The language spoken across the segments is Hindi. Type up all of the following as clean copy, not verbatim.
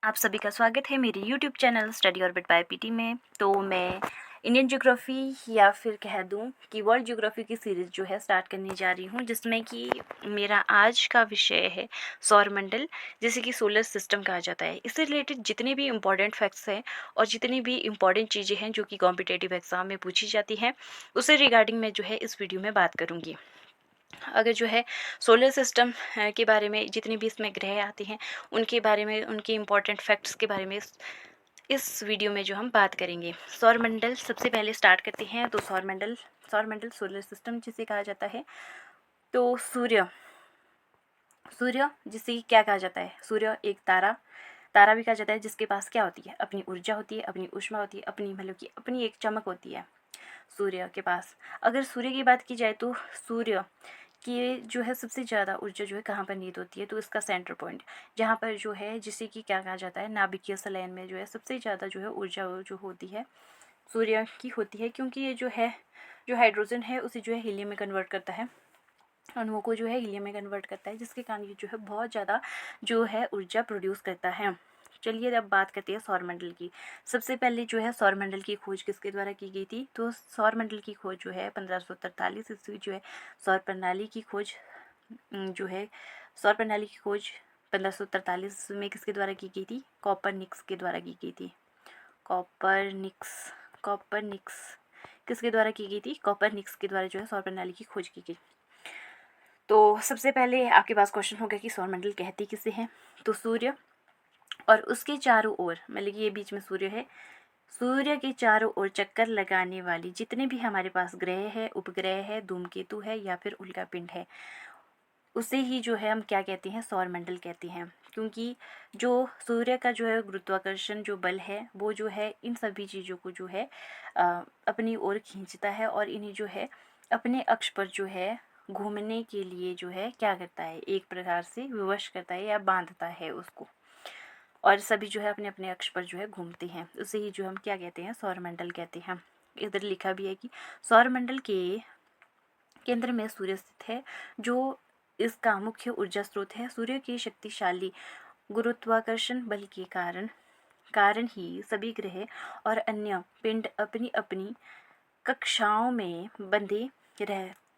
आप सभी का स्वागत है मेरे YouTube channel Study Orbit by PT में। तो मैं इंडियन ज्योग्राफी या फिर कह दूं कि वर्ल्ड ज्योग्राफी की सीरीज़ जो है स्टार्ट करने जा रही हूं, जिसमें कि मेरा आज का विषय है सौरमंडल, जिसे कि सोलर सिस्टम कहा जाता है। इससे रिलेटेड जितने भी इम्पॉर्टेंट फैक्ट्स हैं और जितनी भी इम्पॉर्टेंट चीज़ें हैं जो कि कॉम्पिटेटिव एग्जाम में पूछी जाती हैं, उससे रिगार्डिंग मैं जो है इस वीडियो में बात करूँगी। अगर जो है सोलर सिस्टम के बारे में जितने भी इसमें ग्रह आते हैं उनके बारे में, उनके इम्पॉर्टेंट फैक्ट्स के बारे में इस वीडियो में जो हम बात करेंगे। सौरमंडल सबसे पहले स्टार्ट करते हैं। तो सौरमंडल सौरमंडल सोलर सिस्टम जिसे कहा जाता है। तो सूर्य सूर्य जिसे क्या कहा जाता है, सूर्य एक तारा भी कहा जाता है, जिसके पास क्या होती है, अपनी ऊर्जा होती है, अपनी ऊष्मा होती है, अपनी मतलब कि अपनी एक चमक होती है सूर्य के पास। अगर सूर्य की बात की जाए तो सूर्य की जो है सबसे ज़्यादा ऊर्जा जो है कहाँ पर नीड होती है, तो इसका सेंटर पॉइंट जहाँ पर जो है, जिसे कि क्या कहा जाता है, नाभिकीय संलयन में जो है सबसे ज़्यादा जो है ऊर्जा जो होती है सूर्य की होती है। क्योंकि ये जो है, जो हाइड्रोजन है उसे जो है हीलियम में कन्वर्ट करता है, अणुओं को जो है हीलियम में कन्वर्ट करता है, जिसके कारण ये जो है बहुत ज़्यादा जो है ऊर्जा प्रोड्यूस करता है। चलिए अब बात करते हैं सौरमंडल की। सबसे पहले जो है सौरमंडल की खोज किसके द्वारा की गई थी, तो सौरमंडल की खोज जो है 1543 ईस्वी जो है सौर प्रणाली की खोज जो है सौर प्रणाली की खोज 1543 में किसके द्वारा की गई थी, कॉपरनिक्स के द्वारा की गई थी। कॉपरनिक्स कॉपरनिक्स किसके द्वारा की गई थी, कॉपरनिक्स के द्वारा जो है सौर प्रणाली की खोज की गई। तो सबसे पहले आपके पास क्वेश्चन होगा कि सौरमंडल कहते किसे हैं, तो सूर्य और उसके चारों ओर, मतलब ये बीच में सूर्य है, सूर्य के चारों ओर चक्कर लगाने वाली जितने भी हमारे पास ग्रह है, उपग्रह है, धूमकेतु है या फिर उल्का पिंड है, उसे ही जो है हम क्या कहते हैं, सौरमंडल कहते हैं। क्योंकि जो सूर्य का जो है गुरुत्वाकर्षण जो बल है वो जो है इन सभी चीज़ों को जो है अपनी ओर खींचता है, और इन्हें जो है अपने अक्ष पर जो है घूमने के लिए जो है क्या करता है, एक प्रकार से विवश करता है या बांधता है उसको, और सभी जो है अपने अपने अक्ष पर जो है घूमते हैं। उसे ही जो हम क्या कहते हैं, सौरमंडल कहते हैं। इधर लिखा भी है कि सौरमंडल के केंद्र में सूर्य स्थित है, जो इसका मुख्य ऊर्जा स्रोत है। सूर्य के शक्तिशाली गुरुत्वाकर्षण बल के कारण कारण ही सभी ग्रह और अन्य पिंड अपनी अपनी कक्षाओं में बंधे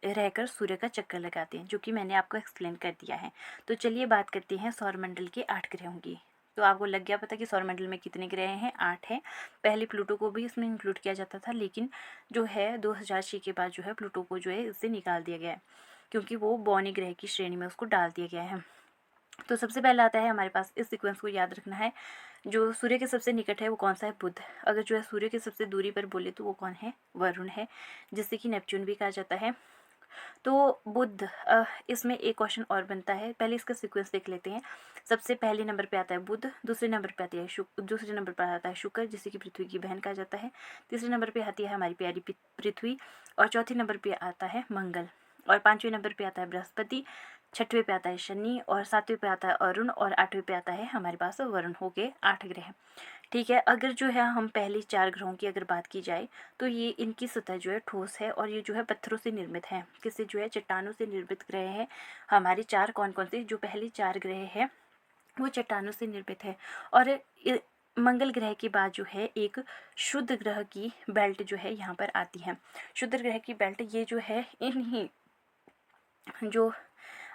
रहकर सूर्य का चक्कर लगाते हैं, जो कि मैंने आपको एक्सप्लेन कर दिया है। तो चलिए बात करते हैं सौरमंडल के 8 ग्रहों की। तो आपको लग गया पता कि सौरमंडल में कितने ग्रह हैं, 8 हैं। पहले प्लूटो को भी इसमें इंक्लूड किया जाता था, लेकिन जो है 2006 के बाद जो है प्लूटो को जो है इससे निकाल दिया गया है, क्योंकि वो बौने ग्रह की श्रेणी में उसको डाल दिया गया है। तो सबसे पहला आता है हमारे पास, इस सीक्वेंस को याद रखना है, जो सूर्य के सबसे निकट है वो कौन सा है, बुध। अगर जो है सूर्य के सबसे दूरी पर बोले तो वो कौन है, वरुण है, जिससे कि नेपच्यून भी कहा जाता है। तो बुध, इसमें एक क्वेश्चन और बनता है, पहले इसका सीक्वेंस देख लेते हैं। सबसे पहले नंबर पे आता है बुध, दूसरे नंबर पे आती है दूसरे नंबर पर आता है शुक्र, जिसे कि पृथ्वी की बहन कहा जाता है। तीसरे नंबर पे आती है हमारी प्यारी पृथ्वी, और चौथे नंबर पे आता है मंगल, और पाँचवें नंबर पे आता है बृहस्पति, छठवें पे आता है शनि, और सातवें पे आता है अरुण, और आठवें पे आता है हमारे पास वरुण। हो गए 8 ग्रह। ठीक है, अगर जो है हम पहले 4 ग्रहों की अगर बात की जाए तो ये इनकी सतह जो है ठोस है, और ये जो है पत्थरों से निर्मित है, किससे जो है, चट्टानों से निर्मित ग्रह है। हमारे 4 कौन कौन से, जो पहले 4 ग्रह है वो चट्टानों से निर्मित है। और मंगल ग्रह के बाद जो है एक शुद्ध ग्रह की बेल्ट जो है यहाँ पर आती है। शुद्ध ग्रह की बेल्ट ये जो है इन्हीं जो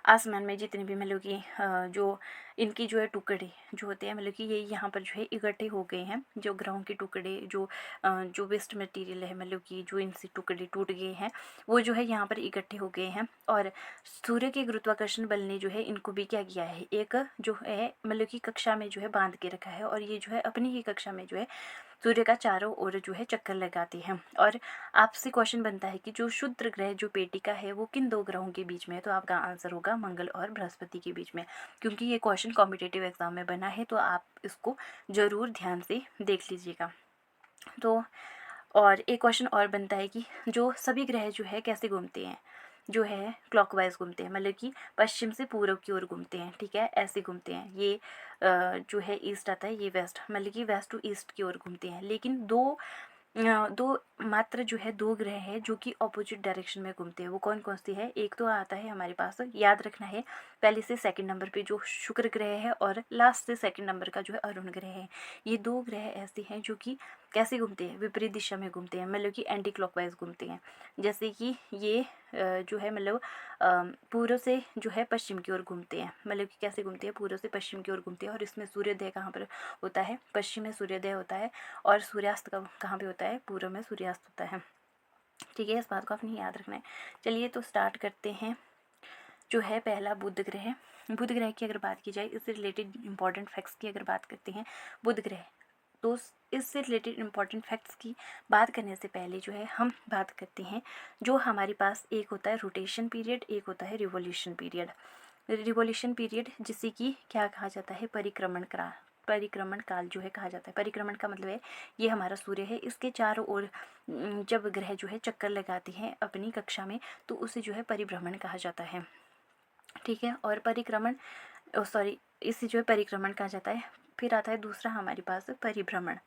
आसमान में जितने भी मतलब कि जो इनकी जो है टुकड़े जो होते हैं, मतलब कि ये यहाँ पर जो है इकट्ठे हो गए हैं, जो ग्रहों के टुकड़े, जो वेस्ट मटेरियल है, मतलब कि जो इनसे टुकड़े टूट गए हैं वो जो है यहाँ पर इकट्ठे हो गए हैं। और सूर्य के गुरुत्वाकर्षण बल ने जो है इनको भी क्या किया है, एक जो है मतलब कि कक्षा में जो है बांध के रखा है, और ये जो है अपनी ही कक्षा में जो है सूर्य का चारों ओर जो है चक्कर लगाते हैं। और आपसे क्वेश्चन बनता है कि जो शुद्ध ग्रह जो पेटिका है वो किन 2 ग्रहों के बीच में है, तो आपका आंसर होगा मंगल और बृहस्पति के बीच में। क्योंकि ये क्वेश्चन कॉम्पिटिटिव एग्जाम में बना है, तो आप इसको ज़रूर ध्यान से देख लीजिएगा। तो और एक क्वेश्चन और बनता है कि जो सभी ग्रह जो है कैसे घूमते हैं, जो है क्लॉकवाइज घूमते हैं, मतलब कि पश्चिम से पूर्व की ओर घूमते हैं। ठीक है, ऐसे घूमते हैं। ये जो है ईस्ट आता है, ये वेस्ट, मतलब कि वेस्ट टू ईस्ट की ओर घूमते हैं। लेकिन दो मात्र जो है 2 ग्रह है जो कि ऑपोजिट डायरेक्शन में घूमते हैं। वो कौन कौन सी है, एक तो आता है हमारे पास, याद रखना है पहले से सेकंड नंबर पे जो शुक्र ग्रह है और लास्ट से सेकंड नंबर का जो है अरुण ग्रह है। ये दो ग्रह ऐसे हैं जो कि कैसे घूमते हैं, विपरीत दिशा में घूमते हैं, मतलब कि एंटी क्लॉकवाइज घूमते हैं। जैसे कि ये जो है मतलब पूर्व से जो है पश्चिम की ओर घूमते हैं, मतलब कि कैसे घूमते हैं, पूर्व से पश्चिम की ओर घूमते हैं। और इसमें सूर्योदय कहाँ पर होता है, पश्चिम में सूर्योदय होता है, और सूर्यास्त कहाँ पे होता है, पूर्व में सूर्यास्त होता है। ठीक है, इस बात को आपने याद रखना है। चलिए तो स्टार्ट करते हैं। जो है पहला बुध ग्रह। बुध ग्रह की अगर बात की जाए, इससे रिलेटेड इंपॉर्टेंट फैक्ट्स की अगर बात करते हैं बुध ग्रह, तो इससे रिलेटेड इंपॉर्टेंट फैक्ट्स की बात करने से पहले जो है हम बात करते हैं जो हमारे पास एक होता है रोटेशन पीरियड, एक होता है रिवोल्यूशन पीरियड। रिवोल्यूशन पीरियड जिसे कि क्या कहा जाता है, परिक्रमण काल जो है कहा जाता है। परिक्रमण का मतलब है ये हमारा सूर्य है, इसके चारों ओर जब ग्रह जो है चक्कर लगाते हैं अपनी कक्षा में, तो उसे जो है परिभ्रमण कहा जाता है। ठीक है, और परिक्रमण इसे जो है परिक्रमण कहा जाता है। फिर आता है दूसरा हमारे पास परिभ्रमण।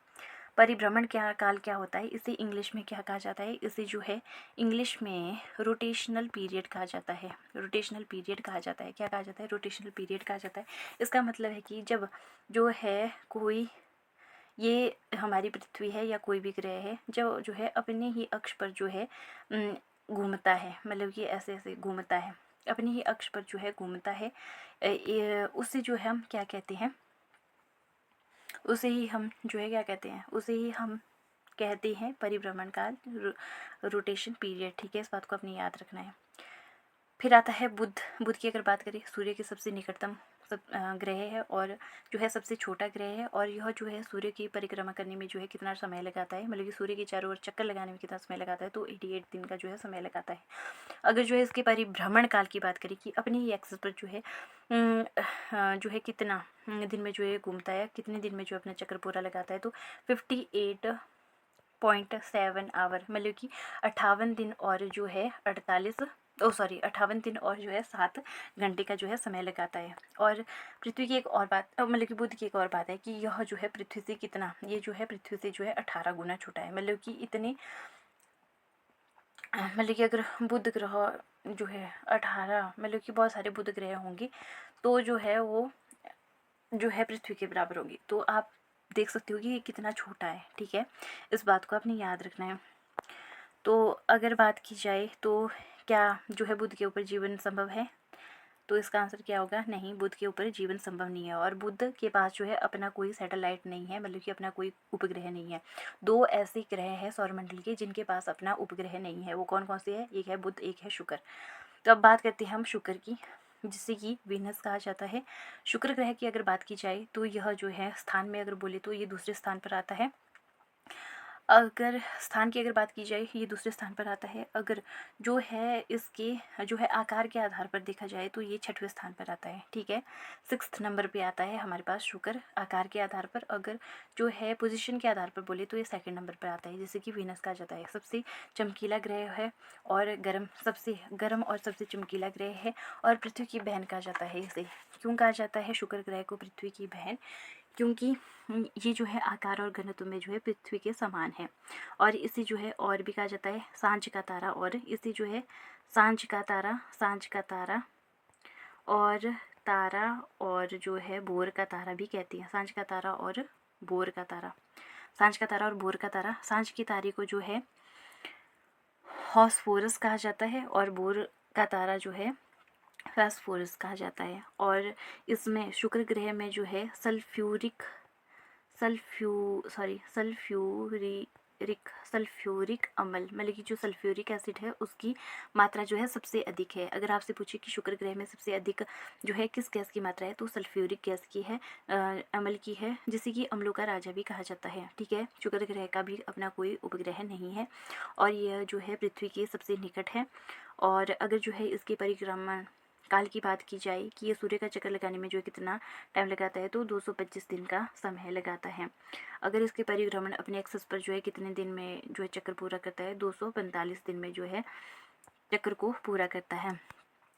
परिभ्रमण क्या काल क्या होता है, इसे इंग्लिश में क्या कहा जाता है, इसे जो है इंग्लिश में रोटेशनल पीरियड कहा जाता है। रोटेशनल पीरियड कहा जाता है, क्या कहा जाता है, रोटेशनल पीरियड कहा जाता है। इसका मतलब है कि जब जो है कोई, ये हमारी पृथ्वी है या कोई भी ग्रह है, जो है अपने ही अक्ष पर जो है घूमता है, मतलब कि ऐसे ऐसे घूमता है, अपने ही अक्ष पर जो है घूमता है, उससे जो है हम क्या कहते हैं, उसे ही हम जो है क्या कहते हैं, उसे ही हम कहते हैं परिभ्रमण काल, रोटेशन पीरियड। ठीक है, इस बात को अपने याद रखना है। फिर आता है बुध। बुध की अगर बात करें, सूर्य के सबसे निकटतम ग्रह है और जो है सबसे छोटा ग्रह है, और यह जो है सूर्य की परिक्रमा करने में जो है कितना समय लगाता है, मतलब कि सूर्य के चारों ओर चक्कर लगाने में कितना समय लगाता है, तो 88 दिन का जो है समय लगाता है। अगर जो है इसके परिभ्रमण काल की बात करें कि अपनी ही एक्सिस पर जो है कितना दिन में जो है घूमता है, कितने दिन में जो अपना चक्कर पूरा लगाता है, तो 58.7 आवर, मतलब कि 58 दिन और जो है 58 दिन और जो है 7 घंटे का जो है समय लगाता है। और पृथ्वी की एक और बात, मतलब कि बुध की एक और बात है कि यह जो है पृथ्वी से कितना, ये जो है पृथ्वी से जो है 18 गुना छोटा है, मतलब कि इतने, मतलब कि अगर बुध ग्रह जो है 18, मतलब कि बहुत सारे बुध ग्रह होंगे तो जो है वो जो है पृथ्वी के बराबर होगी, तो आप देख सकते हो कि ये कितना छोटा है। ठीक है, इस बात को आपने याद रखना है। तो अगर बात की जाए तो क्या जो है बुध के ऊपर जीवन संभव है, तो इसका आंसर क्या होगा, नहीं, बुध के ऊपर जीवन संभव नहीं है। और बुध के पास जो है अपना कोई सैटेलाइट नहीं है, मतलब कि अपना कोई उपग्रह नहीं है। दो ऐसे ग्रह हैं सौरमंडल के जिनके पास अपना उपग्रह नहीं है, वो कौन कौन से है, एक है बुध, एक है शुक्र। तो अब बात करते हैं हम शुक्र की, जिसे कि वीनस कहा जाता है। शुक्र ग्रह की अगर बात की जाए तो यह जो है स्थान में अगर बोले तो ये दूसरे स्थान पर आता है। अगर स्थान की अगर बात की जाए, ये दूसरे स्थान पर आता है। अगर जो है इसके जो है आकार के आधार पर देखा जाए तो ये 6वें स्थान पर आता है। ठीक है, 6th नंबर पे आता है हमारे पास शुक्र आकार के आधार पर। अगर जो है पोजीशन के आधार पर बोले तो ये 2nd नंबर पर आता है, जैसे कि वीनस कहा जाता है। सबसे चमकीला ग्रह है और सबसे गर्म और सबसे चमकीला ग्रह है, और पृथ्वी की बहन कहा जाता है इसे। क्यों कहा जाता है शुक्र ग्रह को पृथ्वी की बहन, क्योंकि ये जो है आकार और घनत्व में जो है पृथ्वी के समान है। और इसे जो है और भी कहा जाता है सांझ का तारा, और इसे जो है सांझ का तारा और जो है बोर का तारा भी कहते हैं। सांझ का तारा और बोर का तारा, सांझ का तारा और बोर का तारा। सांझ के तारे को जो है हॉस्फोरस कहा जाता है, और बोर का तारा जो है फास्फोरस कहा जाता है। और इसमें शुक्र ग्रह में जो है सल्फ्यूरिक अम्ल, मतलब कि जो सल्फ्यूरिक एसिड है उसकी मात्रा जो है सबसे अधिक है। अगर आपसे पूछे कि शुक्र ग्रह में सबसे अधिक जो है किस गैस की मात्रा है, तो सल्फ्यूरिक गैस की है, अम्ल की है, जिसे कि अम्लों का राजा भी कहा जाता है। ठीक है, शुक्र ग्रह का भी अपना कोई उपग्रह नहीं है, और यह जो है पृथ्वी के सबसे निकट है। और अगर जो है इसके परिक्रमण काल की बात की जाए कि ये सूर्य का चक्कर लगाने में जो है कितना टाइम लगाता है, तो 225 दिन का समय लगाता है। अगर इसके परिभ्रमण अपने एक्सिस पर जो है कितने दिन में जो है चक्कर पूरा करता है, 245 दिन में जो है चक्कर को पूरा करता है।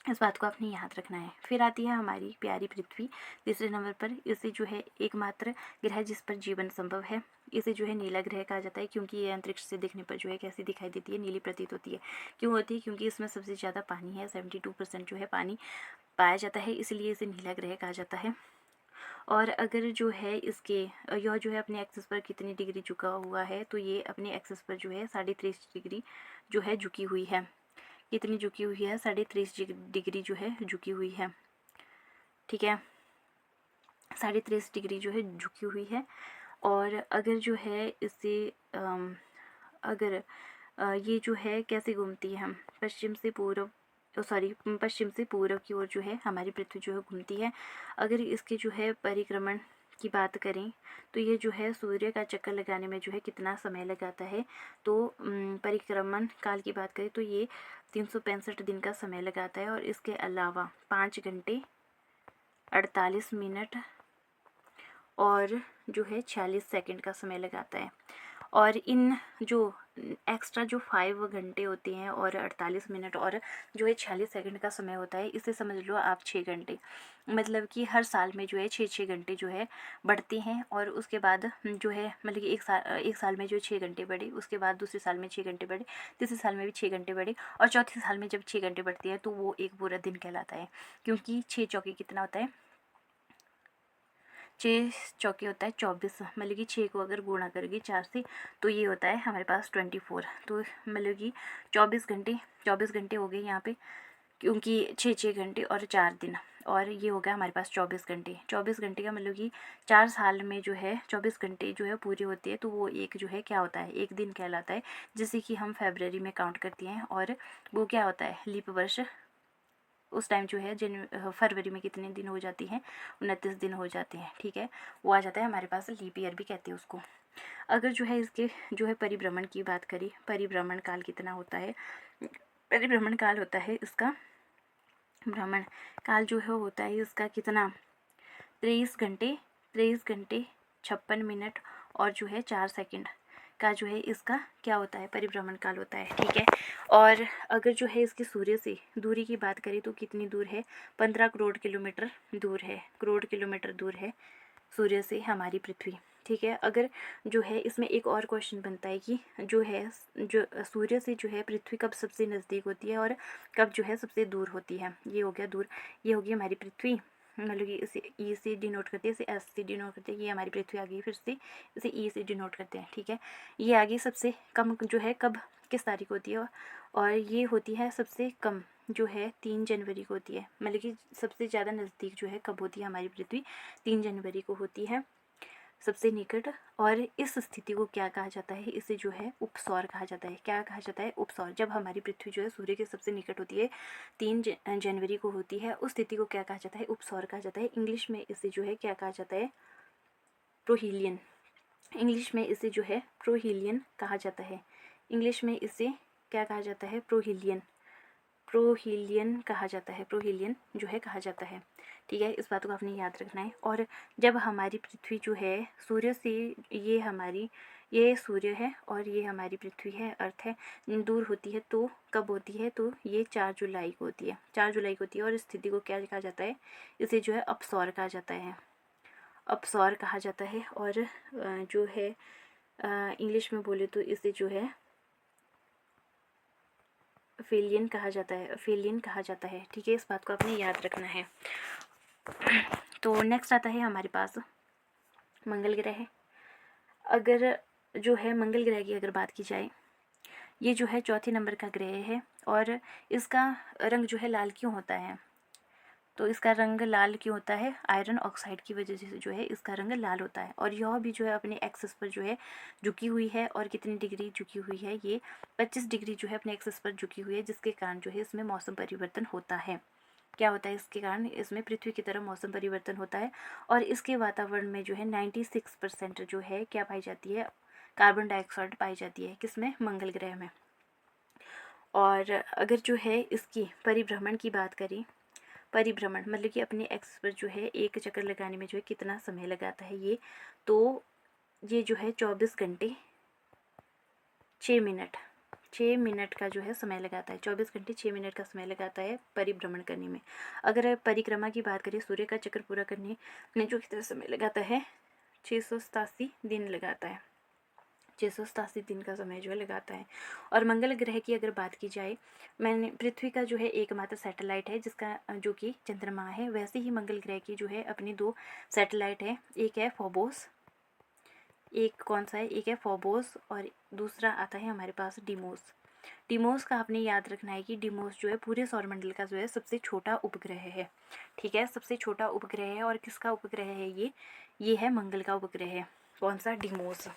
इस बात को आपने याद रखना है। फिर आती है हमारी प्यारी पृथ्वी तीसरे नंबर पर। इसे जो है एकमात्र ग्रह जिस पर जीवन संभव है। इसे जो है नीला ग्रह कहा जाता है क्योंकि ये अंतरिक्ष से देखने पर जो है कैसी दिखाई देती है, नीली प्रतीत होती है। क्यों होती है? क्योंकि इसमें सबसे ज़्यादा पानी है, 72% जो है पानी पाया जाता है, इसलिए इसे नीला ग्रह कहा जाता है। और अगर जो है इसके यह जो है अपने एक्सिस पर कितनी डिग्री झुका हुआ है, तो ये अपने एक्सिस पर जो है 23.5 डिग्री जो है झुकी हुई है। कितनी झुकी हुई है? 23.5 डिग्री जो है झुकी हुई है। ठीक है, 23.5 डिग्री जो है झुकी हुई है। और अगर जो है इसे अगर ये जो है कैसे घूमती है, हम पश्चिम से पूर्व पश्चिम से पूर्व की ओर जो है हमारी पृथ्वी जो है घूमती है। अगर इसके जो है परिक्रमण की बात करें तो ये जो है सूर्य का चक्कर लगाने में जो है कितना समय लगाता है, तो परिक्रमण काल की बात करें तो ये 365 दिन का समय लगाता है। और इसके अलावा 5 घंटे 48 मिनट और जो है 46 सेकंड का समय लगाता है। और इन जो एक्स्ट्रा जो 5 घंटे होते हैं और 48 मिनट और जो है 46 सेकंड का समय होता है, इसे समझ लो आप 6 घंटे। मतलब कि हर साल में जो है 6-6 घंटे जो है बढ़ते हैं। और उसके बाद जो है मतलब कि एक साल में जो 6 घंटे बढ़े, उसके बाद दूसरे साल में 6 घंटे बढ़े, तीसरे साल में भी 6 घंटे बढ़े, और चौथे साल में जब 6 घंटे बढ़ती है तो वो एक पूरा दिन कहलाता है। क्योंकि 6 चौके कितना होता है? 6 चौके होता है 24। मतलब कि 6 को अगर गुणा करेंगे 4 से तो ये होता है हमारे पास 24। तो मतलब कि 24 घंटे हो गए यहाँ पे, क्योंकि 6 घंटे और 4 दिन, और ये हो गया हमारे पास 24 घंटे का मतलब कि 4 साल में जो है 24 घंटे जो है पूरी होती है, तो वो एक जो है क्या होता है? एक दिन कहलाता है। जैसे कि हम फरवरी में काउंट करते हैं, और वो क्या होता है? लीप वर्ष। उस टाइम जो है फरवरी में कितने दिन हो जाती हैं? 29 दिन हो जाते हैं। ठीक है, वो आ जाता है हमारे पास, लीप ईयर भी कहते हैं उसको। अगर जो है इसके जो है परिभ्रमण की बात करी, परिभ्रमण काल कितना होता है? परिभ्रमण काल होता है इसका, भ्रमण काल जो है होता है इसका कितना? 23 घंटे 56 मिनट और जो है 4 सेकंड का जो है इसका क्या होता है? परिभ्रमण काल होता है। ठीक है, और अगर जो है इसके सूर्य से दूरी की बात करें तो कितनी दूर है? 15 करोड़ किलोमीटर दूर है। करोड़ किलोमीटर दूर है सूर्य से हमारी पृथ्वी। ठीक है, अगर जो है इसमें एक और क्वेश्चन बनता है कि जो है जो सूर्य से जो है पृथ्वी कब सबसे नज़दीक होती है और कब जो है सबसे दूर होती है? ये हो गया दूर, ये होगी हमारी पृथ्वी। मतलब कि इसे ई से डिनोट करते हैं, इसे एस से डिनोट करते हैं। ये हमारी पृथ्वी आ गई, फिर से इसे ई से डिनोट करते हैं। ठीक है, ये आगे सबसे कम जो है कब किस तारीख होती है? और ये होती है सबसे कम जो है 3 जनवरी को होती है। मतलब कि सबसे ज़्यादा नज़दीक जो है कब होती है हमारी पृथ्वी? 3 जनवरी को होती है सबसे निकट। और इस स्थिति को क्या कहा जाता है? इसे जो है उपसौर कहा जाता है। क्या कहा जाता है? उपसौर। जब हमारी पृथ्वी जो है सूर्य के सबसे निकट होती है, 3 जनवरी को होती है, उस स्थिति को क्या कहा जाता है? उपसौर कहा जाता है। इंग्लिश में इसे जो है क्या कहा जाता है? प्रोहीलियन। इंग्लिश में इसे जो है प्रोहीलियन कहा जाता है। इंग्लिश में इसे क्या कहा जाता है? प्रोहीलियन। प्रोहीलियन कहा जाता है, प्रोहीलियन जो है कहा जाता है। ठीक है, इस बात को आपने याद रखना है। और जब हमारी पृथ्वी जो है सूर्य से, ये सूर्य है और ये हमारी पृथ्वी है, अर्थ है, दूर होती है तो कब होती है? तो ये 4 जुलाई को होती है। 4 जुलाई को होती है। और इस स्थिति को क्या कहा जाता है? इसे जो है अपसौर कहा जाता है। अपसौर कहा जाता है। और जो है इंग्लिश में बोले तो इसे जो है फेलियन कहा जाता है, फेलियन कहा जाता है। ठीक है, इस बात को आपने याद रखना है। तो नेक्स्ट आता है हमारे पास मंगल ग्रह। अगर जो है मंगल ग्रह की अगर बात की जाए, ये जो है चौथे नंबर का ग्रह है। और इसका रंग जो है लाल क्यों होता है? तो इसका रंग लाल क्यों होता है? आयरन ऑक्साइड की वजह से जो है इसका रंग लाल होता है। और यह भी जो है अपने एक्सिस पर जो है झुकी हुई है। और कितनी डिग्री झुकी हुई है? ये 25 डिग्री जो है अपने एक्सिस पर झुकी हुई है, जिसके कारण जो है इसमें मौसम परिवर्तन होता है। क्या होता है इसके कारण? इसमें पृथ्वी की तरह मौसम परिवर्तन होता है। और इसके वातावरण में जो है 96% जो है क्या पाई जाती है? कार्बन डाइऑक्साइड पाई जाती है। किसमें? मंगल ग्रह में। और अगर जो है इसकी परिभ्रमण की बात करें, परिभ्रमण मतलब कि अपने एक्स पर जो है एक चक्कर लगाने में जो है कितना समय लगाता है ये? तो ये जो है 24 घंटे 6 मिनट 6 मिनट का जो है समय लगाता है, 24 घंटे 6 मिनट का समय लगाता है परिभ्रमण करने में। अगर परिक्रमा की बात करें, सूर्य का चक्कर पूरा करने में जो कितना समय लगाता है, 687 दिन लगाता है, 687 दिन का समय जो है लगाता है। और मंगल ग्रह की अगर बात की जाए, मैंने पृथ्वी का जो है एकमात्र सैटेलाइट है जिसका जो कि चंद्रमा है, वैसे ही मंगल ग्रह की जो है अपनी 2 सैटेलाइट है, एक है फोबोस, एक कौन सा है, एक है फोबोस और दूसरा आता है हमारे पास डीमोस। डीमोस का आपने याद रखना है कि डीमोस जो है पूरे सौरमंडल का जो है सबसे छोटा उपग्रह है, ठीक है, सबसे छोटा उपग्रह है। और किसका उपग्रह है ये है मंगल का उपग्रह है, कौन सा, डीमोस।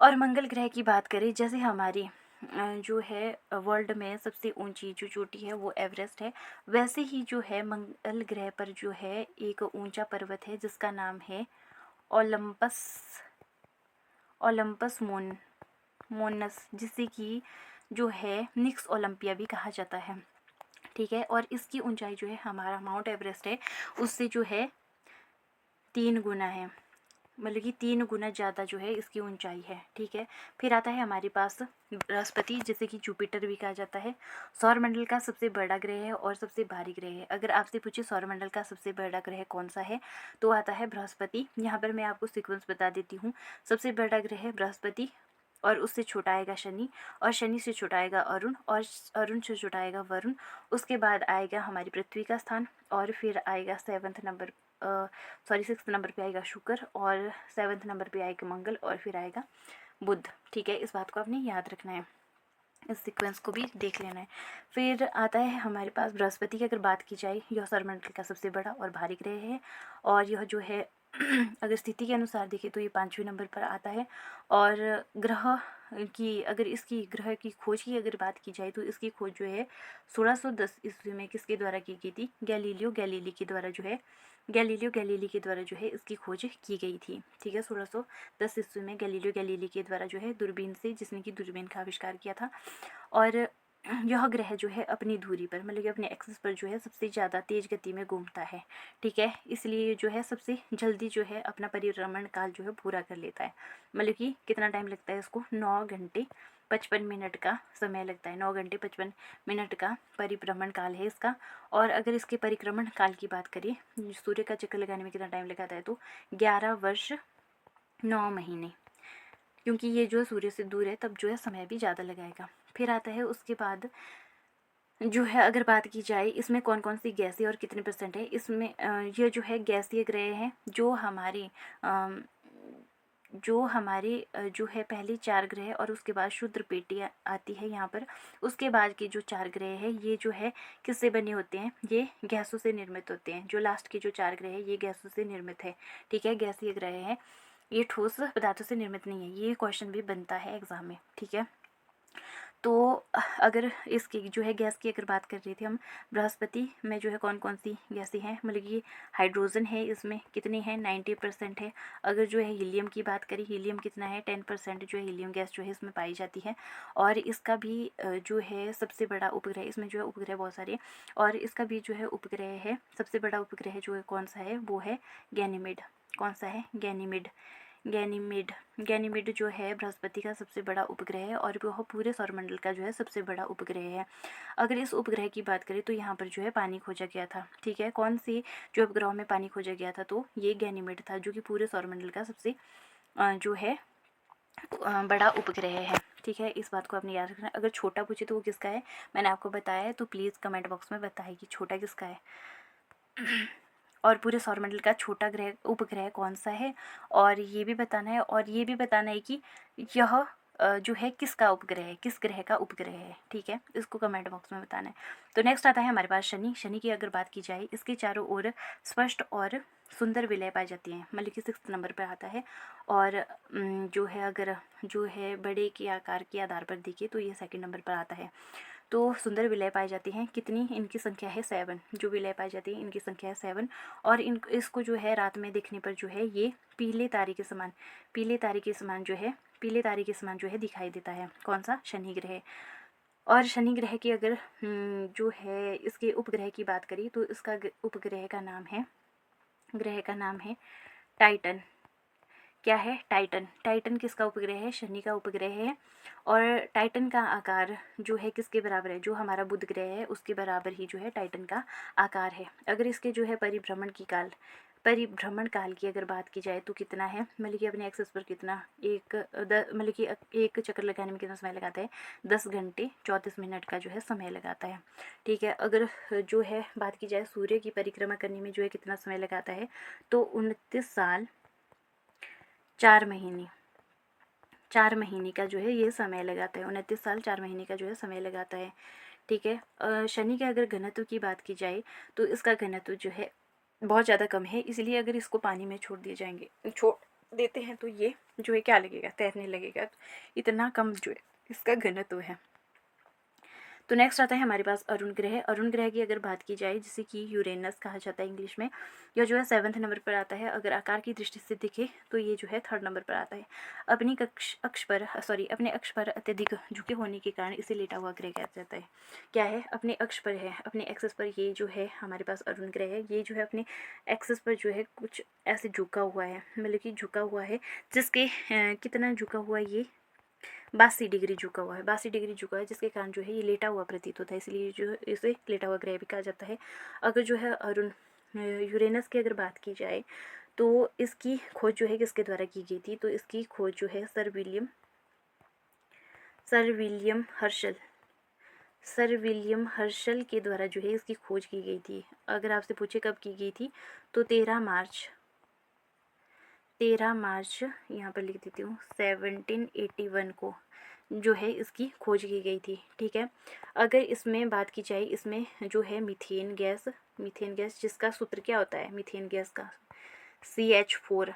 और मंगल ग्रह की बात करें, जैसे हमारी जो है वर्ल्ड में सबसे ऊंची जो चोटी है वो एवरेस्ट है, वैसे ही जो है मंगल ग्रह पर जो है एक ऊंचा पर्वत है जिसका नाम है ओलंपस, ओलंपस मोनस, जिसे कि जो है निक्स ओलंपिया भी कहा जाता है, ठीक है। और इसकी ऊंचाई जो है हमारा माउंट एवरेस्ट है उससे जो है 3 गुना है, मतलब कि 3 गुना ज़्यादा जो है इसकी ऊंचाई है, ठीक है। फिर आता है हमारे पास बृहस्पति, जिसे कि जुपिटर भी कहा जाता है, सौरमंडल का सबसे बड़ा ग्रह है और सबसे भारी ग्रह है। अगर आपसे पूछे सौरमंडल का सबसे बड़ा ग्रह कौन सा है, तो आता है बृहस्पति। यहाँ पर मैं आपको सीक्वेंस बता देती हूँ। सबसे बड़ा ग्रह है बृहस्पति, और उससे छोटा आएगा शनि, और शनि से छोटा आएगा अरुण, और अरुण से छोटा आएगा वरुण। उसके बाद आएगा हमारी पृथ्वी का स्थान, और फिर आएगा 6th नंबर पे आएगा शुक्र, और 7th नंबर पे आएगा मंगल, और फिर आएगा बुध, ठीक है। इस बात को आपने याद रखना है, इस सीक्वेंस को भी देख लेना है। फिर आता है हमारे पास बृहस्पति की अगर बात की जाए, यह सौरमंडल का सबसे बड़ा और भारी ग्रह है, और यह जो है अगर स्थिति के अनुसार देखें तो ये 5वें नंबर पर आता है। और ग्रह की अगर इसकी ग्रह की खोज की अगर बात की जाए तो इसकी खोज जो है 1610 ईस्वी में किसके द्वारा की गई थी, गैलीलियो गैलीली के द्वारा जो है, गैलीलियो गैलीली के द्वारा जो है इसकी खोज की गई थी, ठीक है। 1610 ईस्वी में गैलीलियो गैलीली के द्वारा जो है दूरबीन से, जिसने कि दूरबीन का आविष्कार किया था। और यह ग्रह जो है अपनी धुरी पर, मतलब कि अपने एक्सिस पर जो है सबसे ज़्यादा तेज़ गति में घूमता है, ठीक है। इसलिए जो है सबसे जल्दी जो है अपना परिभ्रमण काल जो है पूरा कर लेता है। मतलब कि कितना टाइम लगता है इसको, 9 घंटे 55 मिनट का समय लगता है, 9 घंटे 55 मिनट का परिभ्रमण काल है इसका। और अगर इसके परिक्रमण काल की बात करें, सूर्य का चक्कर लगाने में कितना टाइम लगाता है, तो 11 वर्ष 9 महीने, क्योंकि ये जो सूर्य से दूर है तब जो है समय भी ज़्यादा लगाएगा। फिर आता है उसके बाद जो है अगर बात की जाए इसमें कौन कौन सी गैसें और कितने % है, इसमें ये जो है गैसीय ग्रह हैं, जो हमारे जो है पहले 4 ग्रह और उसके बाद क्षुद्र पेटी आती है यहाँ पर। उसके बाद के जो 4 ग्रह है ये जो है किससे बने होते हैं, ये गैसों से निर्मित होते हैं। जो लास्ट के जो 4 ग्रह है ये गैसों से निर्मित है, ठीक है, गैसीय ग्रह है, ये ठोस पदार्थों से निर्मित नहीं है। ये क्वेश्चन भी बनता है एग्जाम में, ठीक है। तो अगर इसकी जो है गैस की अगर बात कर रहे थे हम, बृहस्पति में जो है कौन कौन सी गैसें हैं, मतलब कि हाइड्रोजन है, इसमें कितनी है, 90% है। अगर जो है हीलियम की बात करें, हीलियम कितना है, 10% जो है हीलियम गैस जो है इसमें पाई जाती है। और इसका भी जो है सबसे बड़ा उपग्रह, इसमें जो है उपग्रह बहुत सारे, और इसका भी जो है उपग्रह है, सबसे बड़ा उपग्रह जो है कौन सा है, वो है गैनीमेड। कौन सा है, गैनीमेड। गैनीमेड जो है बृहस्पति का सबसे बड़ा उपग्रह है, और वह पूरे सौरमंडल का जो है सबसे बड़ा उपग्रह है। अगर इस उपग्रह की बात करें तो यहाँ पर जो है पानी खोजा गया था, ठीक है। कौन सी जो उपग्रहों में पानी खोजा गया था, तो ये गैनीमेड था, जो कि पूरे सौरमंडल का सबसे जो है बड़ा उपग्रह है, ठीक है। इस बात को आपने याद रखना। अगर छोटा पूछे तो वो किसका है, मैंने आपको बताया है, तो प्लीज़ कमेंट बॉक्स में बताइए कि छोटा किसका है। और पूरे सौरमंडल का छोटा ग्रह उपग्रह कौन सा है, और ये भी बताना है, और ये भी बताना है कि यह जो है किसका उपग्रह है, किस ग्रह का उपग्रह है, ठीक है। इसको कमेंट बॉक्स में बताना है। तो नेक्स्ट आता है हमारे पास शनि। शनि की अगर बात की जाए, इसके चारों ओर स्पष्ट और सुंदर विलय पाई जाती हैं, मतलब कि 6th नंबर पर आता है। और जो है अगर जो है बड़े के आकार के आधार पर देखें तो ये 2nd नंबर पर आता है। तो सुंदर विलय पाई जाती हैं, कितनी, इनकी संख्या है 7, जो विलय पाई जाती है इनकी संख्या है 7। और इसको जो है रात में देखने पर जो है ये पीले तारे के समान, पीले तारे के समान जो है दिखाई देता है। कौन सा, शनि ग्रह। और शनि ग्रह की अगर जो है इसके उपग्रह की बात करें तो इसका उपग्रह का नाम है, ग्रह का नाम है टाइटन। क्या है, टाइटन। टाइटन किसका उपग्रह है, शनि का उपग्रह है। और टाइटन का आकार जो है किसके बराबर है, जो हमारा बुध ग्रह है उसके बराबर ही जो है टाइटन का आकार है। अगर इसके जो है परिभ्रमण काल की अगर बात की जाए तो कितना है, मतलब कि अपने एक्सिस पर कितना, मतलब कि एक चक्कर लगाने में कितना समय लगाता है, 10 घंटे 34 मिनट का जो है समय लगाता है। ठीक है, अगर जो है बात की जाए सूर्य की परिक्रमा करने में जो है कितना समय लगाता है, तो 29 साल 4 महीने 4 महीने का जो है ये समय लगाता है, 29 साल 4 महीने का जो है समय लगाता है। ठीक है, शनि के अगर घनत्व की बात की जाए तो इसका घनत्व जो है बहुत ज़्यादा कम है, इसलिए अगर इसको पानी में छोड़ देते हैं तो ये जो है क्या लगेगा, तैरने लगेगा। इतना कम जो है इसका घनत्व है। तो नेक्स्ट आता है हमारे पास अरुण ग्रह। अरुण ग्रह की अगर बात की जाए, जिसे कि यूरेनस कहा जाता है इंग्लिश में, यह जो है 7वें नंबर पर आता है। अगर आकार की दृष्टि से दिखे तो ये जो है 3rd नंबर पर आता है। अपने अक्ष पर अत्यधिक झुके होने के कारण इसे लेटा हुआ ग्रह कहा जाता है। क्या है, अपने अक्ष पर है, अपने एक्सिस पर ये जो है हमारे पास अरुण ग्रह है, ये जो है अपने एक्सिस पर जो है कुछ ऐसे झुका हुआ है, मतलब कि झुका हुआ है, जिसके कितना झुका हुआ है, ये 82 डिग्री झुका हुआ है, 82 डिग्री झुका है, जिसके कारण जो है ये लेटा हुआ प्रतीत होता है, इसलिए जो इसे लेटा हुआ ग्रह भी कहा जाता है। अगर जो है यूरेनस की अगर बात की जाए तो इसकी खोज जो है किसके द्वारा की गई थी, तो इसकी खोज जो है सर विलियम हर्शल के द्वारा जो है इसकी खोज की गई थी। अगर आपसे पूछे कब की गई थी, तो 13 मार्च यहाँ पर लिख देती हूँ 1781 को जो है इसकी खोज की गई थी। ठीक है, अगर इसमें बात की जाए, इसमें जो है मीथेन गैस जिसका सूत्र क्या होता है, मीथेन गैस का CH4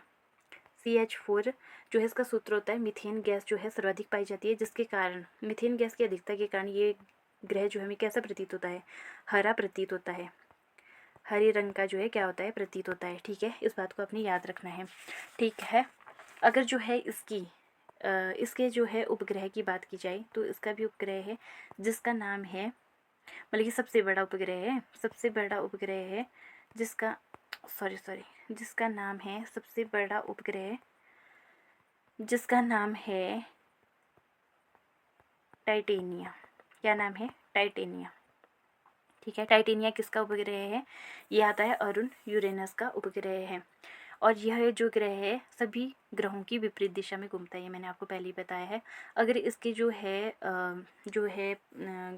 जो है इसका सूत्र होता है। मीथेन गैस जो है सर्वाधिक पाई जाती है, जिसके कारण मीथेन गैस की अधिकता के कारण ये ग्रह जो हमें कैसा प्रतीत होता है, हरा प्रतीत होता है, हरे रंग का जो है क्या होता है, प्रतीत होता है। ठीक है, इस बात को अपने याद रखना है। ठीक है, अगर जो है इसके जो है उपग्रह की बात की जाए तो इसका भी उपग्रह है, जिसका नाम है, मतलब कि सबसे बड़ा उपग्रह है जिसका जिसका नाम है, सबसे बड़ा उपग्रह जिसका नाम है टाइटेनिया। क्या नाम है, टाइटेनिया। ठीक है, टाइटेनिया किसका उपग्रह है, ये आता है अरुण यूरेनस का उपग्रह है। और यह जो ग्रह है सभी ग्रहों की विपरीत दिशा में घूमता है, ये मैंने आपको पहले ही बताया है। अगर इसके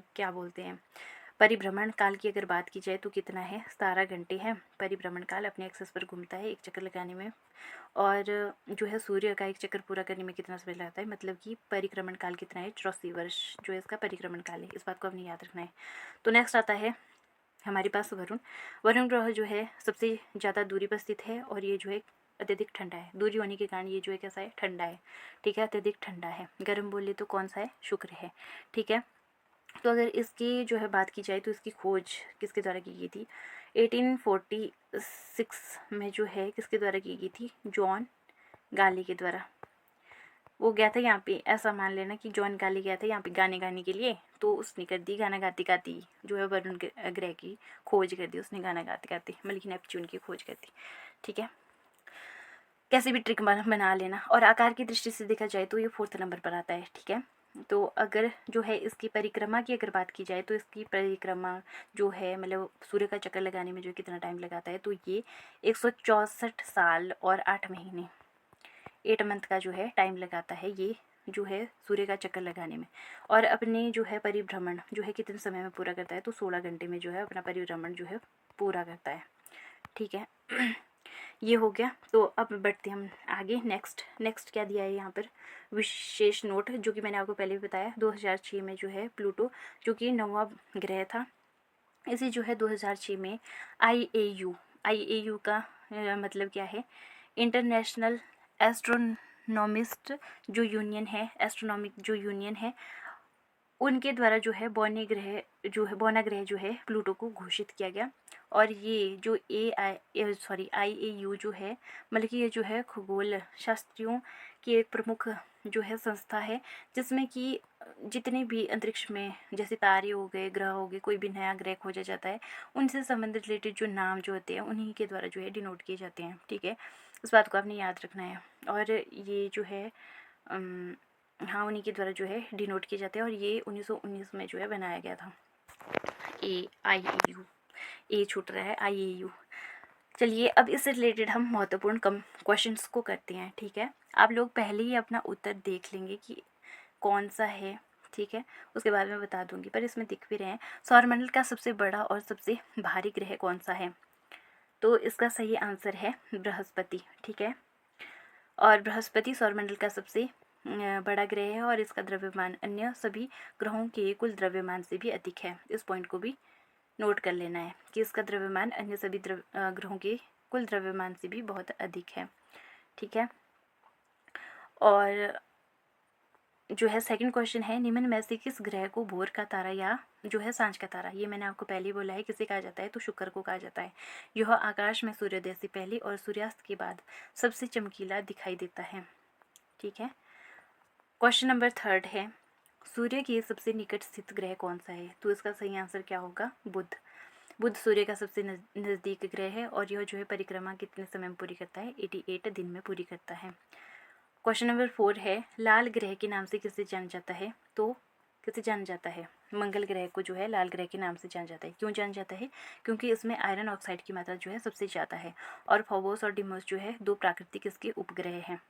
क्या बोलते हैं, परिभ्रमण काल की अगर बात की जाए तो कितना है, 17 घंटे है परिभ्रमण काल, अपने एक्सिस पर घूमता है एक चक्कर लगाने में। और जो है सूर्य का एक चक्कर पूरा करने में कितना समय लगता है, मतलब कि परिक्रमण काल कितना है, 84 वर्ष जो है इसका परिक्रमण काल है। इस बात को अपने याद रखना है। तो नेक्स्ट आता है हमारे पास वरुण ग्रह जो है सबसे ज़्यादा दूरी पर स्थित है, और ये जो है अत्यधिक ठंडा है। दूरी होने के कारण ये जो है कैसा है, ठंडा है। ठीक है, अत्यधिक ठंडा है। गर्म बोले तो कौन सा है, शुक्र है। ठीक है, तो अगर इसकी जो है बात की जाए तो इसकी खोज किसके द्वारा की गई थी, 1846 में जो है किसके द्वारा की गई थी, जॉन गाली के द्वारा। वो गया था यहाँ पे, ऐसा मान लेना कि जॉन गाली गया था यहाँ पे गाने गाने के लिए, तो उसने कर दी गाना गाती गाती जो है वरुण ग्रह की खोज कर दी उसने, गाना गाते गाते, मतलब कि नेपच्यून की खोज कर दी। ठीक है, कैसे भी ट्रिक बना लेना। और आकार की दृष्टि से देखा जाए तो ये 4th नंबर पर आता है। ठीक है, तो अगर जो है इसकी परिक्रमा की अगर बात की जाए तो इसकी परिक्रमा जो है, मतलब सूर्य का चक्कर लगाने में जो कितना टाइम लगाता है, तो ये 164 साल और 8 महीने 8 मंथ का जो है टाइम लगाता है, ये जो है सूर्य का चक्कर लगाने में। और अपने जो है परिभ्रमण जो है कितने समय में पूरा करता है, तो 16 घंटे में जो है अपना परिभ्रमण जो है पूरा करता है। ठीक है, ये हो गया। तो अब बढ़ते हम आगे। नेक्स्ट क्या दिया है यहाँ पर, विशेष नोट, जो कि मैंने आपको पहले भी बताया, 2006 में जो है प्लूटो, जो कि 9वां ग्रह था, इसे जो है 2006 में IAU का मतलब क्या है, इंटरनेशनल एस्ट्रोनॉमिस्ट जो यूनियन है, एस्ट्रोनॉमिक जो यूनियन है, उनके द्वारा जो है बौना ग्रह जो है प्लूटो को घोषित किया गया। और ये जो IAU जो है, मतलब कि ये जो है खगोल शास्त्रियों की एक प्रमुख जो है संस्था है, जिसमें कि जितने भी अंतरिक्ष में जैसे तारे हो गए, ग्रह हो गए, कोई भी नया ग्रह खोजा जाता है, उनसे संबंधित रिलेटेड जो नाम जो होते हैं उन्हीं के द्वारा जो है डिनोट किए जाते हैं। ठीक है, इस बात को आपने याद रखना है। और ये जो है हाँ उन्हीं के द्वारा जो है डिनोट किए जाते हैं, और ये 1919 में जो है बनाया गया था। AIAU, ए छूट रहा है, IAU। चलिए अब इससे रिलेटेड हम महत्वपूर्ण कम क्वेश्चंस को करते हैं, ठीक है। आप लोग पहले ही अपना उत्तर देख लेंगे कि कौन सा है, ठीक है, उसके बाद में बता दूंगी, पर इसमें दिख भी रहे हैं। सौरमंडल का सबसे बड़ा और सबसे भारी ग्रह कौन सा है? तो इसका सही आंसर है बृहस्पति, ठीक है। और बृहस्पति सौरमंडल का सबसे बड़ा ग्रह है और इसका द्रव्यमान अन्य सभी ग्रहों के कुल द्रव्यमान से भी अधिक है। इस पॉइंट को भी नोट कर लेना है कि इसका द्रव्यमान अन्य सभी ग्रहों के कुल द्रव्यमान से भी बहुत अधिक है, ठीक है। और जो है सेकंड क्वेश्चन है, निम्न में से किस ग्रह को भोर का तारा या जो है सांझ का तारा, ये मैंने आपको पहले ही बोला है किसे कहा जाता है, तो शुक्र को कहा जाता है। यह आकाश में सूर्योदय से पहले और सूर्यास्त के बाद सबसे चमकीला दिखाई देता है, ठीक है। क्वेश्चन नंबर थर्ड है, सूर्य के सबसे निकट स्थित ग्रह कौन सा है? तो इसका सही आंसर क्या होगा? बुध। बुध सूर्य का सबसे नज़दीक ग्रह है और यह जो है परिक्रमा कितने समय में पूरी करता है? 88 दिन में पूरी करता है। क्वेश्चन नंबर 4 है, लाल ग्रह के नाम से किसे जाना जाता है? तो किसे जाना जाता है? मंगल ग्रह को जो है लाल ग्रह के नाम से जाना जाता है। क्यों जाना जाता है? क्योंकि इसमें आयरन ऑक्साइड की मात्रा जो है सबसे ज़्यादा है, और फोबोस और डिमोस जो है दो प्राकृतिक इसके उपग्रह हैं।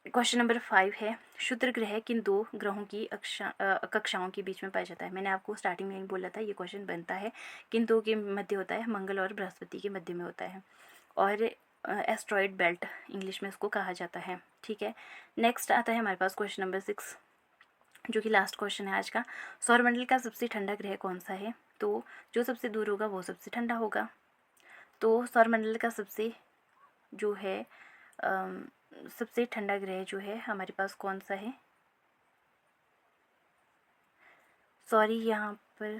क्वेश्चन नंबर 5 है, क्षुद्र ग्रह किन दो ग्रहों की कक्षाओं के बीच में पाया जाता है? मैंने आपको स्टार्टिंग में ही बोला था ये क्वेश्चन बनता है, किन दो के मध्य होता है? मंगल और बृहस्पति के मध्य में होता है, और एस्ट्रॉयड बेल्ट इंग्लिश में इसको कहा जाता है, ठीक है। नेक्स्ट आता है हमारे पास क्वेश्चन नंबर 6, जो कि लास्ट क्वेश्चन है आज का। सौरमंडल का सबसे ठंडा ग्रह कौन सा है? तो जो सबसे दूर होगा वो सबसे ठंडा होगा। तो सौरमंडल का सबसे जो है सबसे ठंडा ग्रह जो है हमारे पास कौन सा है? सॉरी यहाँ पर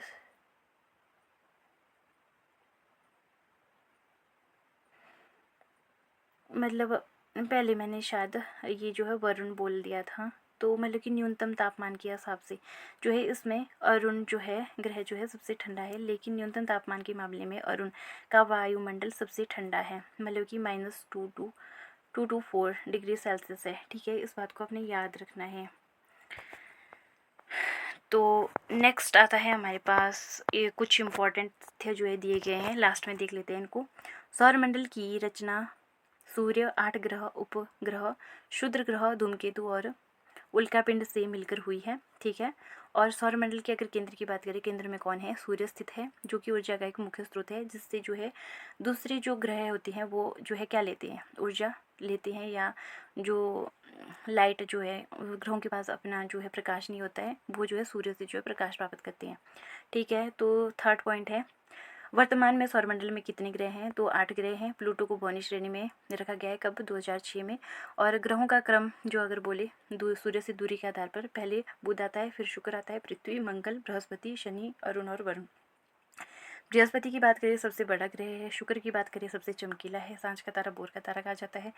मतलब पहले मैंने शायद ये जो है वरुण बोल दिया था, तो मतलब कि न्यूनतम तापमान के हिसाब से जो है इसमें अरुण जो है ग्रह जो है सबसे ठंडा है, लेकिन न्यूनतम तापमान के मामले में अरुण का वायुमंडल सबसे ठंडा है, मतलब कि -2 to 4 डिग्री सेल्सियस है, ठीक है। इस बात को आपने याद रखना है। तो नेक्स्ट आता है हमारे पास ये कुछ इम्पोर्टेंट तथ्य जो है दिए गए हैं, लास्ट में देख लेते हैं इनको। सौरमंडल की रचना सूर्य, 8 ग्रह, उपग्रह, क्षुद्र ग्रह, धूमकेतु और उल्कापिंड से मिलकर हुई है, ठीक है। और सौरमंडल के अगर केंद्र की बात करें, केंद्र में कौन है? सूर्य स्थित है, जो कि ऊर्जा का एक मुख्य स्रोत है, जिससे जो है दूसरे जो ग्रह होते हैं वो जो है क्या लेते हैं? ऊर्जा लेते हैं, या जो लाइट जो है ग्रहों के पास अपना जो है प्रकाश नहीं होता है, वो जो है सूर्य से जो है प्रकाश प्राप्त करते हैं, ठीक है। तो थर्ड पॉइंट है, वर्तमान में सौरमंडल में कितने ग्रह हैं? तो 8 ग्रह हैं। प्लूटो को बौनी श्रेणी में रखा गया है, कब? 2006 में। और ग्रहों का क्रम जो अगर बोले सूर्य से दूरी के आधार पर, पहले बुध आता है, फिर शुक्र आता है, पृथ्वी, मंगल, बृहस्पति, शनि, अरुण और वरुण। बृहस्पति की बात करें सबसे बड़ा ग्रह है, शुक्र की बात करें सबसे चमकीला है, सांझ का तारा बोर का तारा कहा जाता है,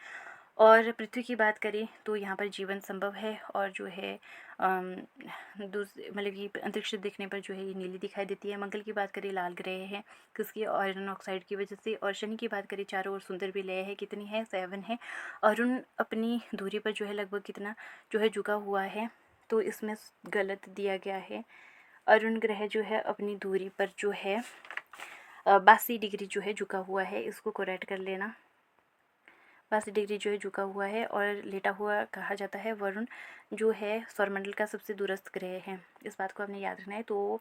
और पृथ्वी की बात करें तो यहाँ पर जीवन संभव है, और जो है दूसरे मतलब कि अंतरिक्ष देखने पर जो है ये नीली दिखाई देती है। मंगल की बात करें लाल ग्रह है, किसकी? आयरन ऑक्साइड की वजह से। और शनि की बात करें चारों ओर सुंदर भी लय है, कितनी है? 7 है। अरुण अपनी दूरी पर जो है लगभग कितना जो है झुका हुआ है, तो इसमें गलत दिया गया है। अरुण ग्रह जो है अपनी दूरी पर जो है 82 डिग्री जो है झुका हुआ है, इसको करेक्ट कर लेना। 82 डिग्री जो है झुका हुआ है और लेटा हुआ कहा जाता है। वरुण जो है सौरमंडल का सबसे दूरस्थ ग्रह है, इस बात को आपने याद रखना है। तो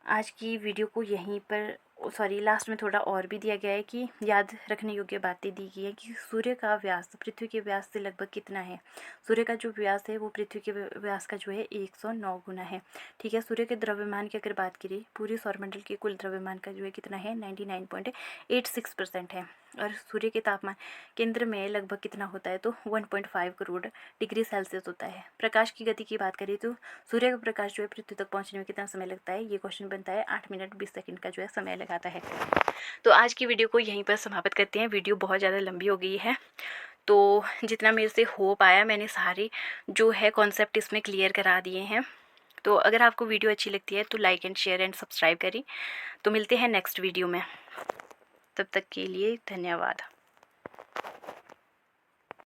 आज की वीडियो को यहीं पर लास्ट में थोड़ा और भी दिया गया है कि याद रखने योग्य बातें दी गई है कि सूर्य का व्यास पृथ्वी के व्यास से लगभग कितना है। सूर्य का जो व्यास है वो पृथ्वी के व्यास का जो है 109 गुना है, ठीक है। सूर्य के द्रव्यमान की अगर बात करें, पूरे सौरमंडल के कुल द्रव्यमान का जो है कितना है? 99.86% है। और सूर्य के तापमान केंद्र में लगभग कितना होता है? तो 1.5 करोड़ डिग्री सेल्सियस होता है। प्रकाश की गति की बात करें तो सूर्य का प्रकाश जो है पृथ्वी तक पहुंचने में कितना समय लगता है? ये क्वेश्चन बनता है 8 मिनट 20 सेकंड का जो है समय लगाता है। तो आज की वीडियो को यहीं पर समाप्त करते हैं। वीडियो बहुत ज़्यादा लंबी हो गई है, तो जितना मेरे से हो पाया मैंने सारी जो है कॉन्सेप्ट इसमें क्लियर करा दिए हैं। तो अगर आपको वीडियो अच्छी लगती है तो like and share and subscribe करें। तो मिलते हैं नेक्स्ट वीडियो में। तब तक के लिए धन्यवाद।